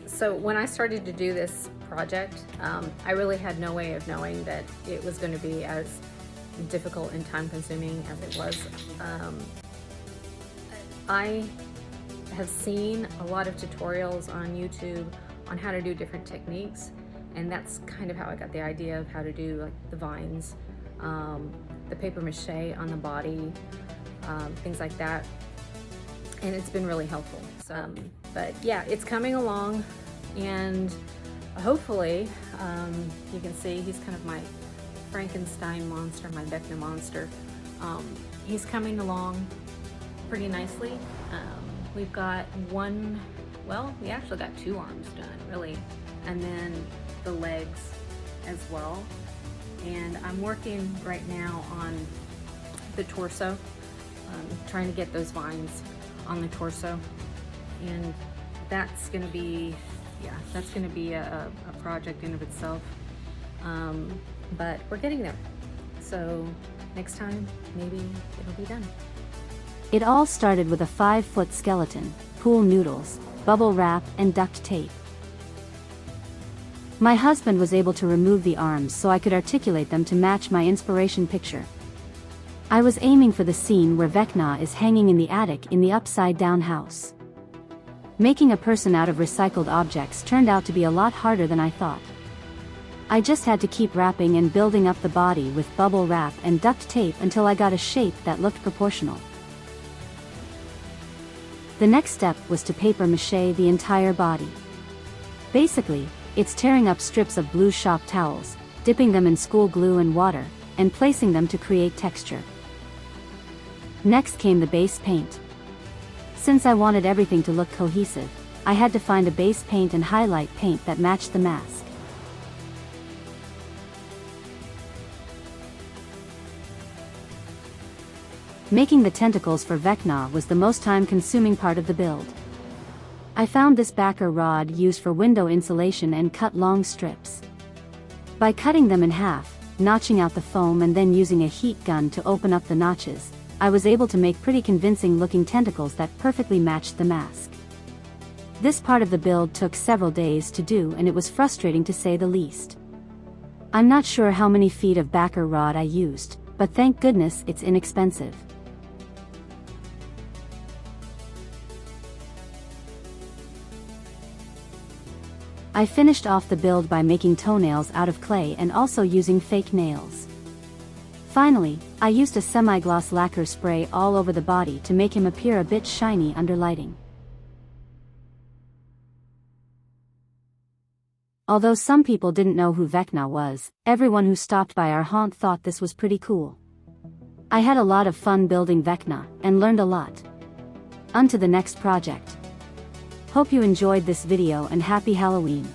So when I started to do this project, I really had no way of knowing that it was going to be as difficult and time-consuming as it was. I have seen a lot of tutorials on YouTube on how to do different techniques, and that's kind of how I got the idea of how to do like the vines, the paper mache on the body, things like that, and it's been really helpful. So, but yeah, it's coming along, and hopefully you can see he's kind of my Frankenstein monster, my Vecna monster. He's coming along pretty nicely. We've got one, well, we actually got 2 arms done, really, and then the legs as well. And I'm working right now on the torso, trying to get those vines on the torso, and that's going to be, yeah, that's going to be a project in of itself. But we're getting there. So next time, maybe it'll be done. It all started with a 5-foot skeleton, pool noodles, bubble wrap, and duct tape. My husband was able to remove the arms so I could articulate them to match my inspiration picture. I was aiming for the scene where Vecna is hanging in the attic in the upside-down house. Making a person out of recycled objects turned out to be a lot harder than I thought. I just had to keep wrapping and building up the body with bubble wrap and duct tape until I got a shape that looked proportional. The next step was to paper mache the entire body. Basically, it's tearing up strips of blue shop towels, dipping them in school glue and water, and placing them to create texture. Next came the base paint. Since I wanted everything to look cohesive, I had to find a base paint and highlight paint that matched the mask. Making the tentacles for Vecna was the most time-consuming part of the build. I found this backer rod used for window insulation and cut long strips. By cutting them in half, notching out the foam and then using a heat gun to open up the notches, I was able to make pretty convincing-looking tentacles that perfectly matched the mask. This part of the build took several days to do, and it was frustrating to say the least. I'm not sure how many feet of backer rod I used, but thank goodness it's inexpensive. I finished off the build by making toenails out of clay and also using fake nails. Finally, I used a semi-gloss lacquer spray all over the body to make him appear a bit shiny under lighting. Although some people didn't know who Vecna was, everyone who stopped by our haunt thought this was pretty cool. I had a lot of fun building Vecna, and learned a lot. On to the next project. Hope you enjoyed this video and happy Halloween.